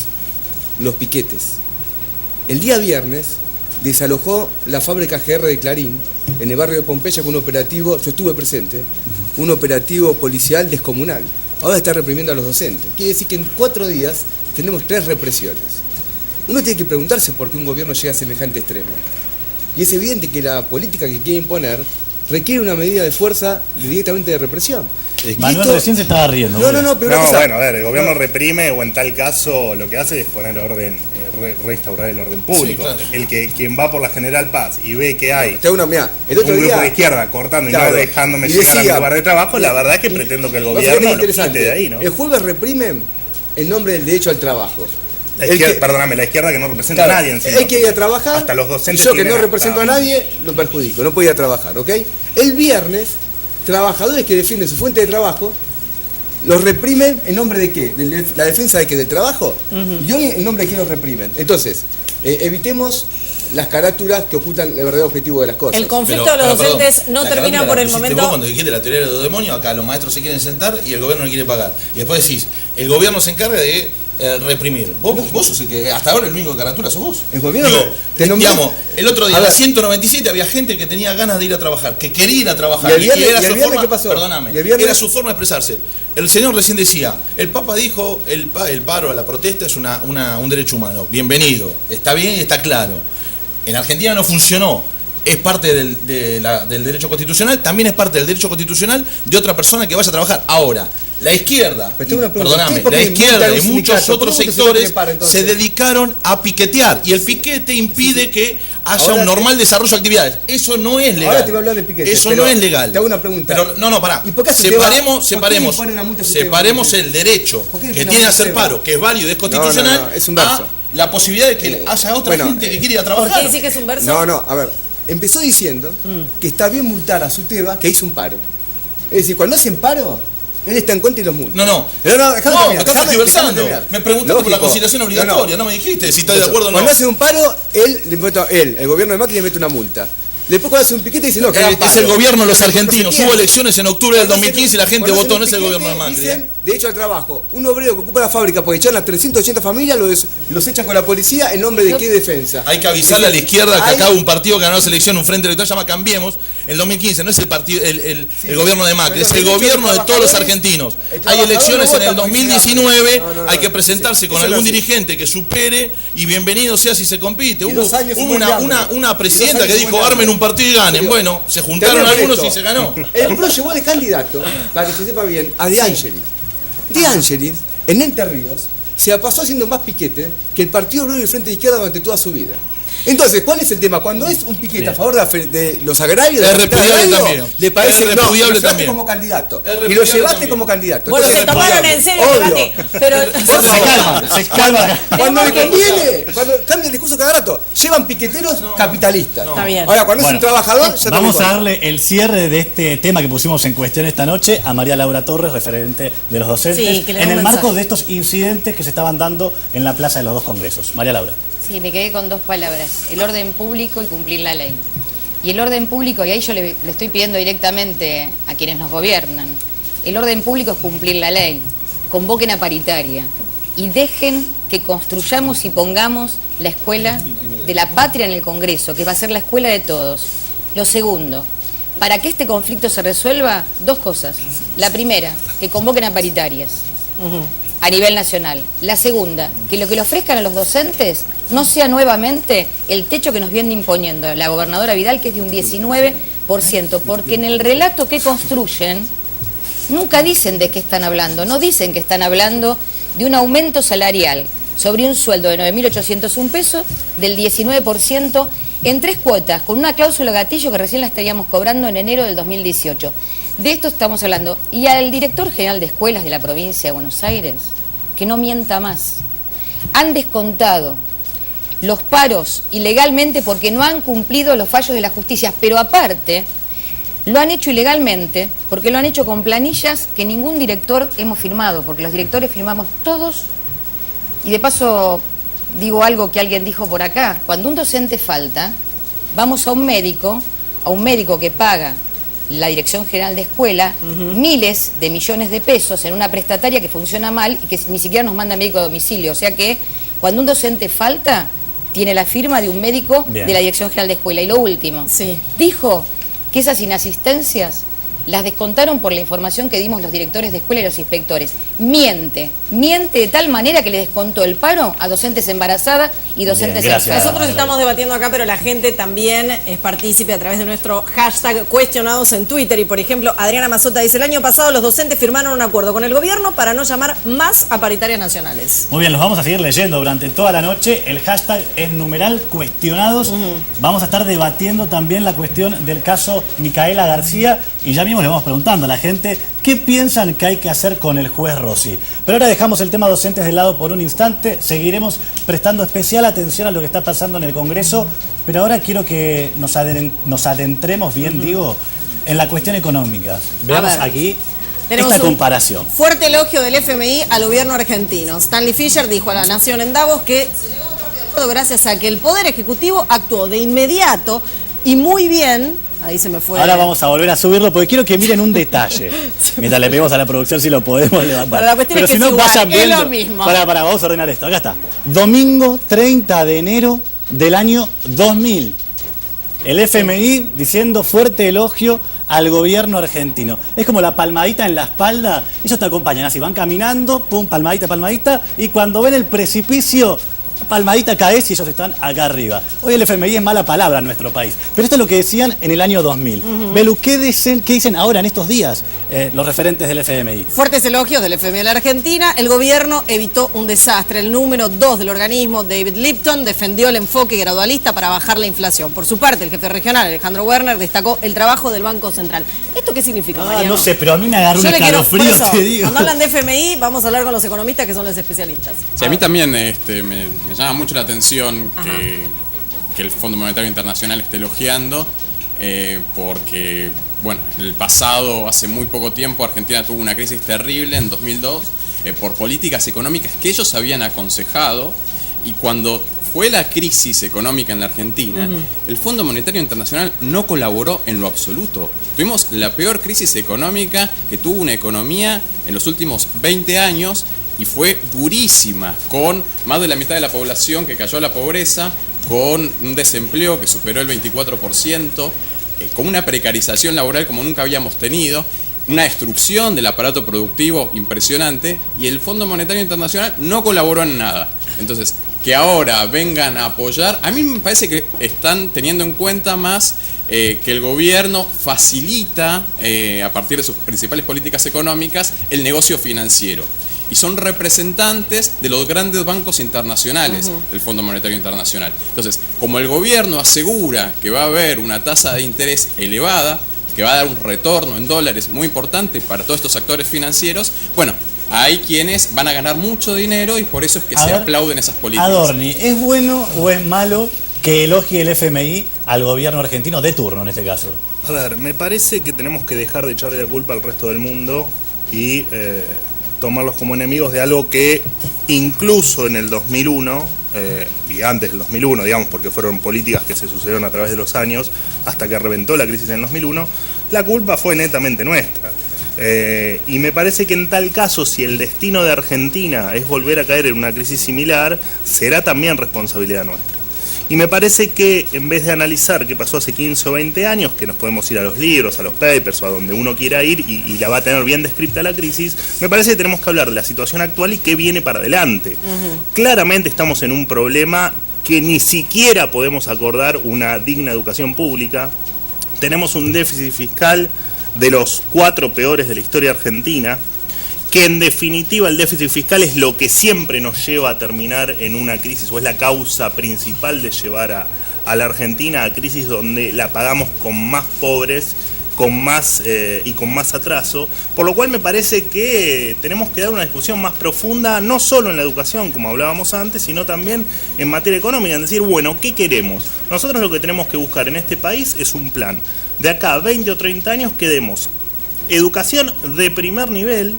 los piquetes. El día viernes desalojó la fábrica GR de Clarín en el barrio de Pompeya con un operativo, yo estuve presente, un operativo policial descomunal. Ahora está reprimiendo a los docentes. Quiere decir que en 4 días tenemos 3 represiones. Uno tiene que preguntarse por qué un gobierno llega a semejante extremo. Y es evidente que la política que quiere imponer requiere una medida de fuerza directamente de represión. Manuel recién se estaba riendo. No, pero bueno, a ver, el gobierno reprime o en tal caso lo que hace es poner orden, restaurar el orden público. Sí, claro. Quien va por la General Paz y ve que hay el otro un grupo de izquierda cortando y no dejándome llegar a mi lugar de trabajo, la verdad es que pretendo que el gobierno lo quite de ahí, ¿no? El jueves reprimen en nombre del derecho al trabajo. La izquierda que no representa a nadie encima. Hay que ir a trabajar. Hasta los docentes. Yo que no represento a nadie, lo perjudico, no puedo ir a trabajar, ¿ok? El viernes, trabajadores que defienden su fuente de trabajo, los reprimen en nombre de qué? ¿De la defensa de qué? ¿Del trabajo? Y hoy en nombre de qué los reprimen. Entonces, evitemos las carátulas que ocultan el verdadero objetivo de las cosas. El conflicto de los docentes no termina por el momento. Vos cuando dijiste la teoría de los demonios, acá los maestros se quieren sentar y el gobierno no quiere pagar. Y después decís, el gobierno se encarga de reprimir. Vos sos el que hasta ahora el único carátula sos vos. El gobierno digamos, el otro día en la 197 había gente que tenía ganas de ir a trabajar, que quería ir a trabajar. Y era su forma, ¿qué pasó? Perdóname, era su forma de expresarse. El señor recién decía, el Papa dijo, el paro, la protesta es un derecho humano. Bienvenido, está bien y está claro. En Argentina no funcionó. Es parte del derecho constitucional, también es parte del derecho constitucional de otra persona que vaya a trabajar. Ahora, la izquierda, perdóname, la izquierda y muchos otros sectores se dedicaron a piquetear y el piquete impide que haya un normal desarrollo de actividades. Eso no es legal. Ahora te voy a hablar de piquete. Eso no es legal. Te hago una pregunta. Pero, pará. Separemos el derecho que tiene a hacer paro, que es válido y es constitucional, es un verso. A la posibilidad de que haya otra gente que quiera ir a trabajar. ¿Por qué dice que es un verso? No, a ver. Empezó diciendo que está bien multar a Suteba que hizo un paro. Es decir, cuando hacen paro, él está en contra y los multa. No, me estás tergiversando. Me preguntaste por la conciliación obligatoria, no me dijiste si estás de acuerdo o no. Cuando hace un paro, el gobierno de Macri le mete una multa. Después cuando hace un piquete dice no, que es el gobierno de los argentinos. Hubo elecciones en octubre del 2015 y la gente votó, no es el gobierno de Macri. Dicen, de hecho al trabajo, un obrero que ocupa la fábrica porque echan a 380 familias, los echan con la policía en nombre de qué defensa. Hay que avisarle a la izquierda que acá hubo un partido que ganó la selección, un frente electoral, se llama Cambiemos, en 2015, no es el partido, el gobierno de Macri, es el gobierno de todos los argentinos. Hay elecciones en el 2019, hay que presentarse con algún dirigente que supere y bienvenido sea si se compite. Hubo una presidenta que dijo armen un partido y ganen. Bueno, se juntaron algunos y se ganó. El PRO llevó de candidato, para que se sepa bien, a De Angelis. De Angelis, en Entre Ríos, se pasó haciendo más piquete que el Partido Obrero y el Frente de Izquierda durante toda su vida. Entonces, ¿cuál es el tema? Cuando es un piquete a favor de los agrarios, es repudiable también. Le parece es repudiable también. Como candidato. Y lo llevaste también como candidato. Bueno, se tomaron en serio el debate. Pero se calma. Cuando le conviene, cuando cambia el discurso cada rato, llevan piqueteros capitalistas. Está bien. Ahora, cuando es un trabajador, ya vamos a darle el cierre de este tema que pusimos en cuestión esta noche a María Laura Torres, referente de los docentes, en el marco de estos incidentes que se estaban dando en la plaza de los dos congresos. María Laura. Sí, me quedé con 2 palabras, el orden público y cumplir la ley. Y el orden público, y ahí yo le estoy pidiendo directamente a quienes nos gobiernan, el orden público es cumplir la ley, convoquen a paritaria y dejen que construyamos y pongamos la escuela de la patria en el Congreso, que va a ser la escuela de todos. Lo segundo, para que este conflicto se resuelva, dos cosas. La primera, que convoquen a paritarias a nivel nacional. La segunda, que lo que le ofrezcan a los docentes no sea nuevamente el techo que nos viene imponiendo la gobernadora Vidal, que es de un 19%, porque en el relato que construyen nunca dicen de qué están hablando, no dicen que están hablando de un aumento salarial sobre un sueldo de 9.801 pesos del 19% en 3 cuotas, con una cláusula gatillo que recién la estaríamos cobrando en enero del 2018. De esto estamos hablando. Y al director general de escuelas de la provincia de Buenos Aires, que no mienta más. Han descontado los paros ilegalmente porque no han cumplido los fallos de la justicia, pero aparte lo han hecho ilegalmente porque lo han hecho con planillas que ningún director hemos firmado, porque los directores firmamos todos. Y de paso digo algo que alguien dijo por acá: cuando un docente falta, vamos a un médico que paga la Dirección General de Escuela miles de millones de pesos en una prestataria que funciona mal y que ni siquiera nos manda médico a domicilio. O sea que cuando un docente falta, tiene la firma de un médico de la Dirección General de Escuela. Y lo último, dijo que esas inasistencias las descontaron por la información que dimos los directores de escuela y los inspectores. Miente de tal manera que le descontó el paro a docentes embarazadas y docentes enfermas. Nosotros estamos debatiendo acá, pero la gente también es partícipe a través de nuestro hashtag cuestionados en Twitter. Y por ejemplo, Adriana Mazota dice: el año pasado los docentes firmaron un acuerdo con el gobierno para no llamar más a paritarias nacionales. Muy bien, los vamos a seguir leyendo durante toda la noche. El hashtag es numeral cuestionados. Vamos a estar debatiendo también la cuestión del caso Micaela García. Y ya mismo le vamos preguntando a la gente qué piensan que hay que hacer con el juez Rossi. Pero ahora dejamos el tema docentes de lado por un instante. Seguiremos prestando especial atención a lo que está pasando en el Congreso. Pero ahora quiero que nos adentremos bien, digo, en la cuestión económica. Veamos aquí esta comparación. Fuerte elogio del FMI al gobierno argentino. Stanley Fischer dijo a La Nación en Davos que se llegó a un propio acuerdo gracias a que el Poder Ejecutivo actuó de inmediato y muy bien. Ahí se me fue. Ahora vamos a volver a subirlo porque quiero que miren un detalle. Mientras le pedimos a la producción si lo podemos levantar. Bueno, la cuestión pero es que si no, igual, vayan viendo. es lo mismo. Vamos a ordenar esto. Acá está. Domingo 30 de enero del año 2000. El FMI diciendo fuerte elogio al gobierno argentino. Es como la palmadita en la espalda. Ellos te acompañan así, van caminando, pum, palmadita, palmadita. Y cuando ven el precipicio, palmadita caes y ellos están acá arriba. Hoy el FMI es mala palabra en nuestro país, pero esto es lo que decían en el año 2000. Belu, ¿qué dicen ahora en estos días los referentes del FMI? Fuertes elogios del FMI a la Argentina. El gobierno evitó un desastre. El número 2 del organismo, David Lipton, defendió el enfoque gradualista para bajar la inflación. Por su parte, el jefe regional, Alejandro Werner, destacó el trabajo del Banco Central. ¿Esto qué significa, Mariano? No sé, pero a mí me agarró un escalofrío, te digo. Cuando hablan de FMI, vamos a hablar con los economistas que son los especialistas. Sí, a mí también me llama mucho la atención que el Fondo Monetario Internacional esté elogiando, porque, bueno, en el pasado, hace muy poco tiempo, Argentina tuvo una crisis terrible en 2002 por políticas económicas que ellos habían aconsejado, y cuando fue la crisis económica en la Argentina, el Fondo Monetario Internacional no colaboró en lo absoluto. Tuvimos la peor crisis económica que tuvo una economía en los últimos 20 años, y fue durísima, con más de la mitad de la población que cayó a la pobreza, con un desempleo que superó el 24%, con una precarización laboral como nunca habíamos tenido, una destrucción del aparato productivo impresionante, y el Fondo Monetario Internacional no colaboró en nada. Entonces, que ahora vengan a apoyar, a mí me parece que están teniendo en cuenta más que el gobierno facilita, a partir de sus principales políticas económicas, el negocio financiero. Y son representantes de los grandes bancos internacionales del Fondo Monetario Internacional. Entonces, como el gobierno asegura que va a haber una tasa de interés elevada, que va a dar un retorno en dólares muy importante para todos estos actores financieros, bueno, hay quienes van a ganar mucho dinero y por eso es que se aplauden esas políticas. Adorni, ¿es bueno o es malo que elogie el FMI al gobierno argentino de turno en este caso? A ver, me parece que tenemos que dejar de echarle la culpa al resto del mundo y tomarlos como enemigos de algo que incluso en el 2001 y antes del 2001, digamos, porque fueron políticas que se sucedieron a través de los años hasta que reventó la crisis en el 2001, la culpa fue netamente nuestra. Y me parece que en tal caso, si el destino de Argentina es volver a caer en una crisis similar, será también responsabilidad nuestra. Y me parece que en vez de analizar qué pasó hace 15 o 20 años, que nos podemos ir a los libros, a los papers o a donde uno quiera ir y la va a tener bien descrita la crisis, me parece que tenemos que hablar de la situación actual y qué viene para adelante. Claramente estamos en un problema que ni siquiera podemos acordar una digna educación pública. Tenemos un déficit fiscal de los 4 peores de la historia argentina, que en definitiva el déficit fiscal es lo que siempre nos lleva a terminar en una crisis, o es la causa principal de llevar a la Argentina a crisis donde la pagamos con más pobres, con más y con más atraso, por lo cual me parece que tenemos que dar una discusión más profunda, no solo en la educación, como hablábamos antes, sino también en materia económica, en decir, bueno, ¿qué queremos? Nosotros lo que tenemos que buscar en este país es un plan. De acá a 20 o 30 años que demos educación de primer nivel,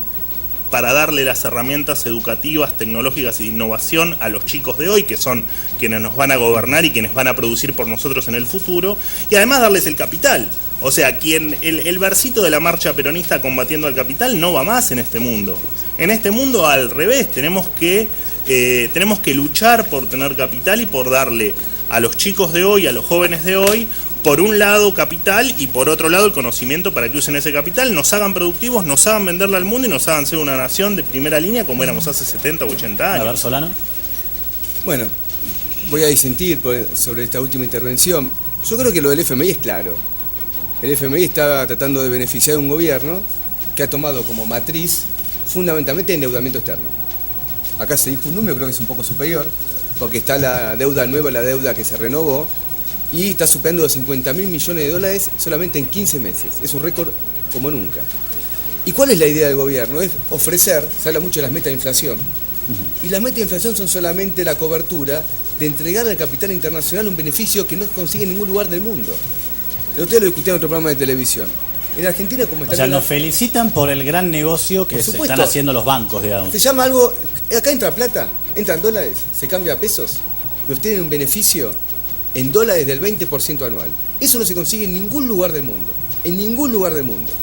para darle las herramientas educativas, tecnológicas y de innovación a los chicos de hoy, que son quienes nos van a gobernar y quienes van a producir por nosotros en el futuro, y además darles el capital. O sea, el versito de la marcha peronista combatiendo al capital no va más en este mundo. En este mundo, al revés, tenemos que luchar por tener capital y por darle a los chicos de hoy, a los jóvenes de hoy, por un lado capital y por otro lado el conocimiento para que usen ese capital, nos hagan productivos, nos hagan venderle al mundo y nos hagan ser una nación de primera línea como éramos hace 70 o 80 años. A ver, Solano. Bueno, voy a disentir sobre esta última intervención. Yo creo que lo del FMI es claro. El FMI está tratando de beneficiar a un gobierno que ha tomado como matriz fundamentalmente endeudamiento externo. Acá se dijo un número, creo que es un poco superior, porque está la deuda nueva, la deuda que se renovó, y está superando los 50.000 millones de dólares solamente en 15 meses. Es un récord como nunca. ¿Y cuál es la idea del gobierno? Es ofrecer, se habla mucho de las metas de inflación, y las metas de inflación son solamente la cobertura de entregar al capital internacional un beneficio que no consigue en ningún lugar del mundo. El otro día lo discutí en otro programa de televisión. En Argentina, como está... O sea, nos felicitan por el gran negocio que se están haciendo los bancos, digamos. Se llama algo... Acá entra plata, entran dólares, se cambia a pesos, pero tienen un beneficio en dólares del 20% anual. Eso no se consigue en ningún lugar del mundo. En ningún lugar del mundo.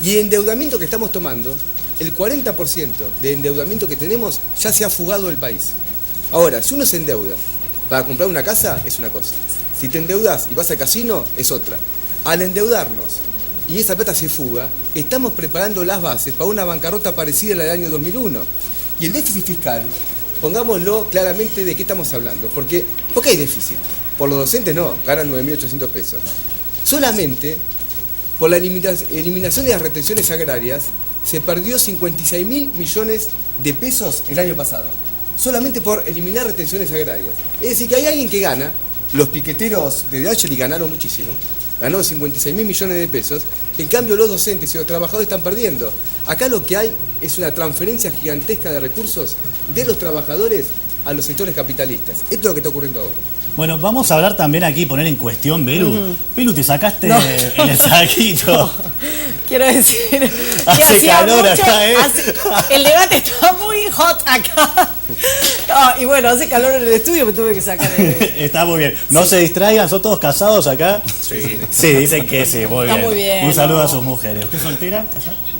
Y el endeudamiento que estamos tomando, el 40% de endeudamiento que tenemos ya se ha fugado del país. Ahora, si uno se endeuda para comprar una casa, es una cosa. Si te endeudas y vas al casino, es otra. Al endeudarnos y esa plata se fuga, estamos preparando las bases para una bancarrota parecida a la del año 2001. Y el déficit fiscal, pongámoslo claramente de qué estamos hablando. ¿Por qué hay déficit? Por los docentes no, ganan 9.800 pesos. Solamente por la eliminación de las retenciones agrarias se perdió 56.000 millones de pesos el año pasado. Solamente por eliminar retenciones agrarias. Es decir, que hay alguien que gana, los piqueteros de Dacheli ganaron muchísimo, ganó 56.000 millones de pesos, en cambio los docentes y los trabajadores están perdiendo. Acá lo que hay es una transferencia gigantesca de recursos de los trabajadores a los sectores capitalistas. Esto es lo que está ocurriendo ahora. Bueno, vamos a hablar también aquí, poner en cuestión, Belu. Belu, te sacaste el saquito. No. Quiero decir que hace calor mucho, acá, el debate está muy hot acá. No, y bueno, hace calor en el estudio, me tuve que sacar Está muy bien. No se distraigan, ¿son todos casados acá? Sí. Sí, dicen que sí, muy bien. Está muy bien. Un saludo a sus mujeres. ¿Usted es soltera?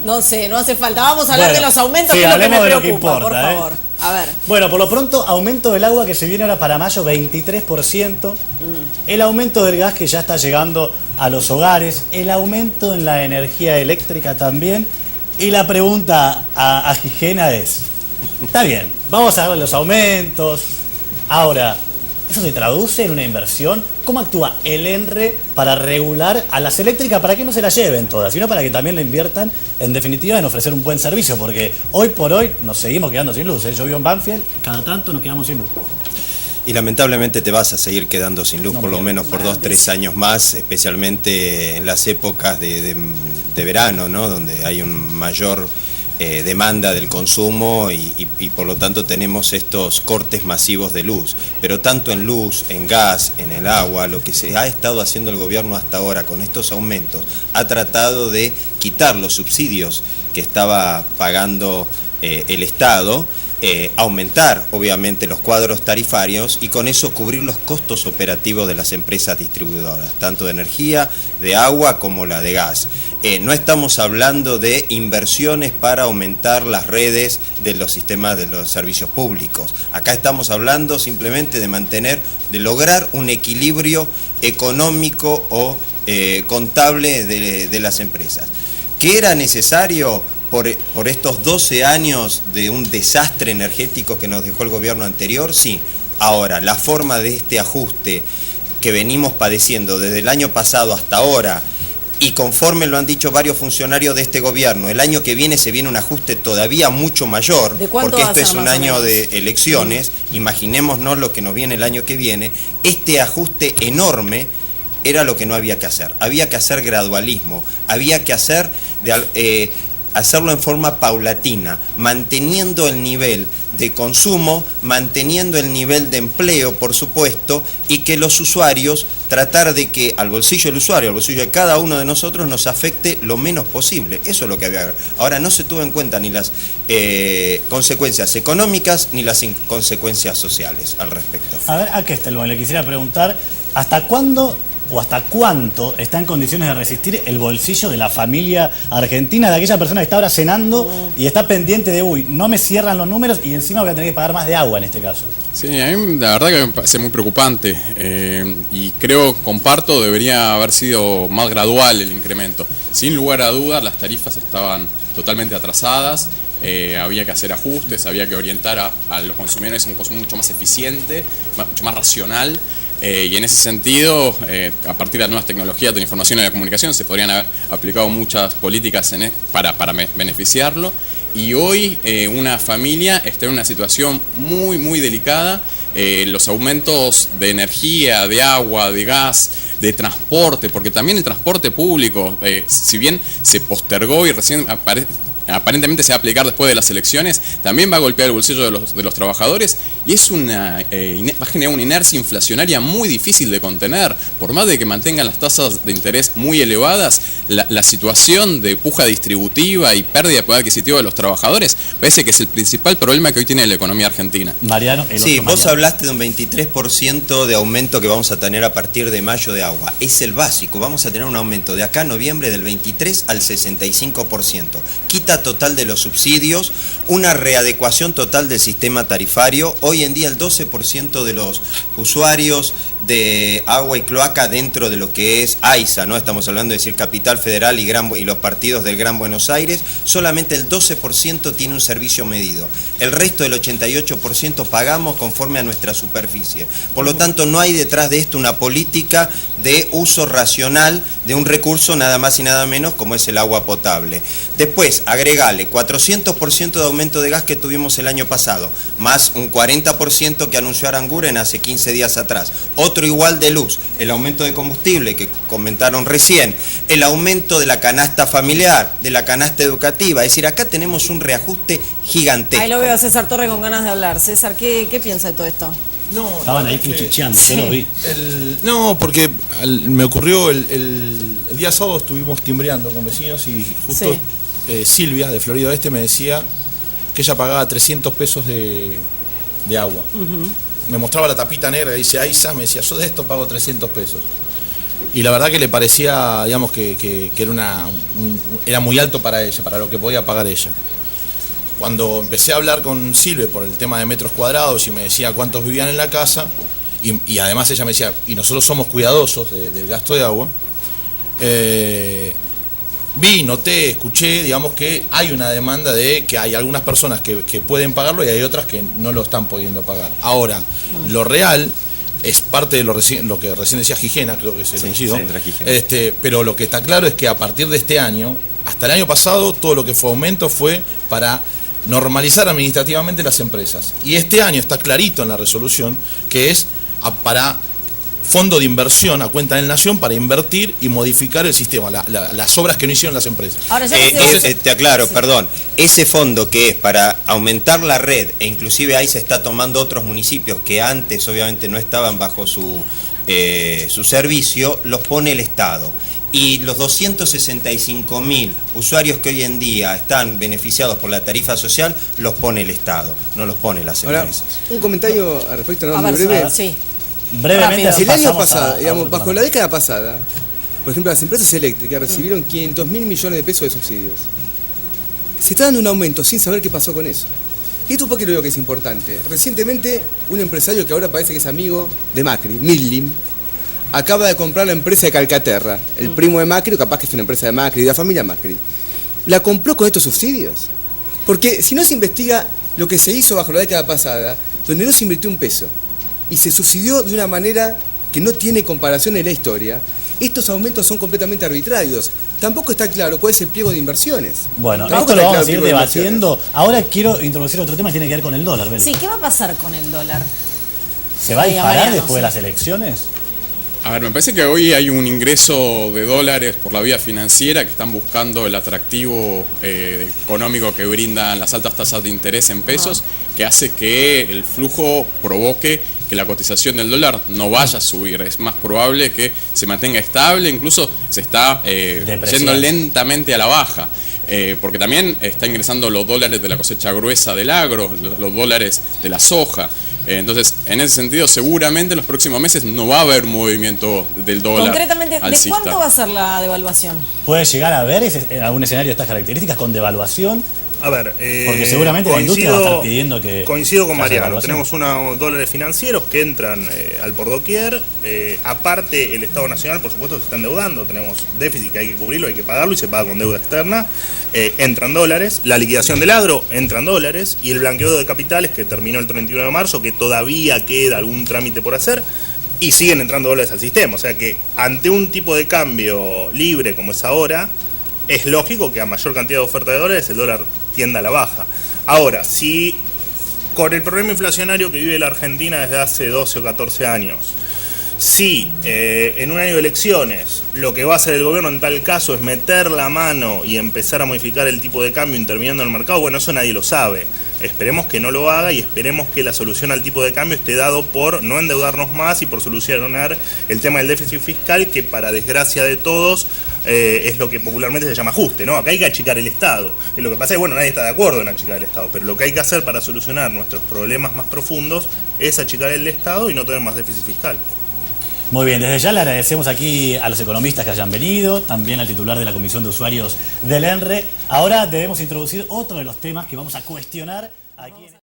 No sé, no hace falta. Vamos a hablar de los aumentos, sí, que es lo que me preocupa, que importa, por favor. A ver. Bueno, por lo pronto, aumento del agua que se viene ahora para mayo, 23%. El aumento del gas que ya está llegando a los hogares. El aumento en la energía eléctrica también. Y la pregunta a Gigena es, está bien, vamos a ver los aumentos. Ahora, ¿eso se traduce en una inversión? ¿Cómo actúa el ENRE para regular a las eléctricas para que no se las lleven todas, sino para que también la inviertan, en definitiva, en ofrecer un buen servicio? Porque hoy por hoy nos seguimos quedando sin luz. Yo vivo en Banfield, cada tanto nos quedamos sin luz. Y lamentablemente te vas a seguir quedando sin luz por lo menos por 2-3 años más, especialmente en las épocas de verano, ¿no? Donde hay un mayor demanda del consumo y por lo tanto tenemos estos cortes masivos de luz. Pero tanto en luz, en gas, en el agua, lo que se ha estado haciendo el gobierno hasta ahora con estos aumentos, ha tratado de quitar los subsidios que estaba pagando el Estado, aumentar obviamente los cuadros tarifarios y con eso cubrir los costos operativos de las empresas distribuidoras, tanto de energía, de agua como la de gas. No estamos hablando de inversiones para aumentar las redes de los sistemas de los servicios públicos. Acá estamos hablando simplemente de lograr un equilibrio económico o contable de las empresas. ¿Qué era necesario por estos 12 años de un desastre energético que nos dejó el gobierno anterior? Sí. Ahora, la forma de este ajuste que venimos padeciendo desde el año pasado hasta ahora, y conforme lo han dicho varios funcionarios de este gobierno, el año que viene se viene un ajuste todavía mucho mayor, porque esto es un año de elecciones, imaginémonos lo que nos viene el año que viene. Este ajuste enorme era lo que no había que hacer. Había que hacer gradualismo, había que hacerlo en forma paulatina, manteniendo el nivel de consumo, manteniendo el nivel de empleo, por supuesto, y que los usuarios, tratar de que al bolsillo del usuario, al bolsillo de cada uno de nosotros, nos afecte lo menos posible. Eso es lo que había que ver. Ahora, no se tuvo en cuenta ni las consecuencias económicas ni las consecuencias sociales al respecto. A ver, acá está, le quisiera preguntar, ¿hasta cuándo o hasta cuánto está en condiciones de resistir el bolsillo de la familia argentina, de aquella persona que está ahora cenando y está pendiente de, no me cierran los números y encima voy a tener que pagar más de agua en este caso? Sí, a mí la verdad que me parece muy preocupante y comparto, debería haber sido más gradual el incremento. Sin lugar a dudas, las tarifas estaban totalmente atrasadas, había que hacer ajustes, había que orientar a los consumidores a un consumo mucho más eficiente, mucho más racional. Y en ese sentido, a partir de las nuevas tecnologías de la información y la comunicación, se podrían haber aplicado muchas políticas para beneficiarlo. Y hoy una familia está en una situación muy, muy delicada. Los aumentos de energía, de agua, de gas, de transporte, porque también el transporte público, si bien se postergó y recién aparentemente se va a aplicar después de las elecciones, también va a golpear el bolsillo de los trabajadores y es va a generar una inercia inflacionaria muy difícil de contener. Por más de que mantengan las tasas de interés muy elevadas, la situación de puja distributiva y pérdida de poder adquisitivo de los trabajadores parece que es el principal problema que hoy tiene la economía argentina. Mariano, sí, vos hablaste de un 23% de aumento que vamos a tener a partir de mayo de agua. Es el básico, vamos a tener un aumento de acá a noviembre del 23 al 65%. Quita total de los subsidios, una readecuación total del sistema tarifario. Hoy en día el 12% de los usuarios de agua y cloaca dentro de lo que es AISA, ¿no? Estamos hablando de decir Capital Federal y los partidos del Gran Buenos Aires, solamente el 12% tiene un servicio medido. El resto del 88% pagamos conforme a nuestra superficie. Por lo tanto, no hay detrás de esto una política de uso racional de un recurso nada más y nada menos como es el agua potable. Después, agregale 400% de aumento de gas que tuvimos el año pasado, más un 40% que anunció Aranguren hace 15 días atrás. Otro igual de luz, el aumento de combustible que comentaron recién, el aumento de la canasta familiar, de la canasta educativa. Es decir, acá tenemos un reajuste gigantesco. Ahí lo veo a César Torres con ganas de hablar. César, ¿qué piensa de todo esto? No, estaban ahí cuchicheando, yo lo vi. No, porque me ocurrió el día sábado, estuvimos timbreando con vecinos y justo Silvia de Florida Oeste me decía que ella pagaba 300 pesos de agua. Me mostraba la tapita negra que dice AISA, me decía, yo de esto pago 300 pesos. Y la verdad que le parecía, digamos, que era muy alto para ella, para lo que podía pagar ella. Cuando empecé a hablar con Silvia por el tema de metros cuadrados y me decía cuántos vivían en la casa, y además ella me decía, y nosotros somos cuidadosos del gasto de agua, noté, escuché, digamos, que hay una demanda de que hay algunas personas que pueden pagarlo y hay otras que no lo están pudiendo pagar. Ahora, lo real es parte de lo que recién decía Gijena, creo que es el apellido, pero lo que está claro es que a partir de este año, hasta el año pasado, todo lo que fue aumento fue para normalizar administrativamente las empresas. Y este año está clarito en la resolución que es para fondo de inversión a cuenta del Nación para invertir y modificar el sistema, las obras que no hicieron las empresas. Ahora, te aclaro, perdón, ese fondo que es para aumentar la red, e inclusive ahí se está tomando otros municipios que antes obviamente no estaban bajo su servicio, los pone el Estado. Y los 265.000 usuarios que hoy en día están beneficiados por la tarifa social, los pone el Estado, no los pone las empresas. Ahora, un comentario al respecto, ¿no? Muy breve. Sí. Brevemente, el año pasado, digamos, bajo la década pasada, por ejemplo, las empresas eléctricas recibieron 500.000 millones de pesos de subsidios. Se está dando un aumento sin saber qué pasó con eso. Y esto porque lo digo que es importante. Recientemente, un empresario que ahora parece que es amigo de Macri, Midlim, acaba de comprar la empresa de Calcaterra, el primo de Macri, o capaz que es una empresa de Macri, de la familia Macri. ¿La compró con estos subsidios? Porque si no se investiga lo que se hizo bajo la década pasada, donde no se invirtió un peso, y se subsidió de una manera que no tiene comparación en la historia, estos aumentos son completamente arbitrarios. Tampoco está claro cuál es el pliego de inversiones. Bueno, Tampoco esto lo está vamos claro a seguir el pliego de debatiendo. Ahora quiero introducir otro tema que tiene que ver con el dólar, Beli. Sí, ¿qué va a pasar con el dólar? ¿Se va a disparar Mariano, después de sí. las elecciones? A ver, me parece que hoy hay un ingreso de dólares por la vía financiera que están buscando el atractivo económico que brindan las altas tasas de interés en pesos, que hace que el flujo provoque que la cotización del dólar no vaya a subir. Es más probable que se mantenga estable, incluso se está yendo lentamente a la baja. Porque también está ingresando los dólares de la cosecha gruesa del agro, los dólares de la soja. Entonces, en ese sentido, seguramente en los próximos meses no va a haber movimiento del dólar. Concretamente, alcista. ¿de cuánto va a ser la devaluación? ¿Puede llegar a haber algún escenario de estas características con devaluación? A ver, porque seguramente la industria va a estar pidiendo que... Coincido con que haya Mariano, devaluación. tenemos unos dólares financieros que entran al por doquier. Aparte, el Estado Nacional, por supuesto, se está endeudando. Tenemos déficit que hay que cubrirlo, hay que pagarlo y se paga con deuda externa. Entran dólares, la liquidación del agro entran dólares y el blanqueo de capitales que terminó el 31 de marzo, que todavía queda algún trámite por hacer, y siguen entrando dólares al sistema. O sea que ante un tipo de cambio libre como es ahora, es lógico que a mayor cantidad de oferta de dólares el dólar tienda a la baja. Ahora, si con el problema inflacionario que vive la Argentina desde hace 12 o 14 años, si en un año de elecciones lo que va a hacer el gobierno en tal caso es meter la mano y empezar a modificar el tipo de cambio interviniendo en el mercado, bueno, eso nadie lo sabe. Esperemos que no lo haga y esperemos que la solución al tipo de cambio esté dado por no endeudarnos más y por solucionar el tema del déficit fiscal, que para desgracia de todos es lo que popularmente se llama ajuste, ¿no? Acá hay que achicar el Estado. Y lo que pasa es que, bueno, nadie está de acuerdo en achicar el Estado, pero lo que hay que hacer para solucionar nuestros problemas más profundos es achicar el Estado y no tener más déficit fiscal. Muy bien, desde ya le agradecemos aquí a los economistas que hayan venido, también al titular de la Comisión de Usuarios del ENRE. Ahora debemos introducir otro de los temas que vamos a cuestionar aquí en...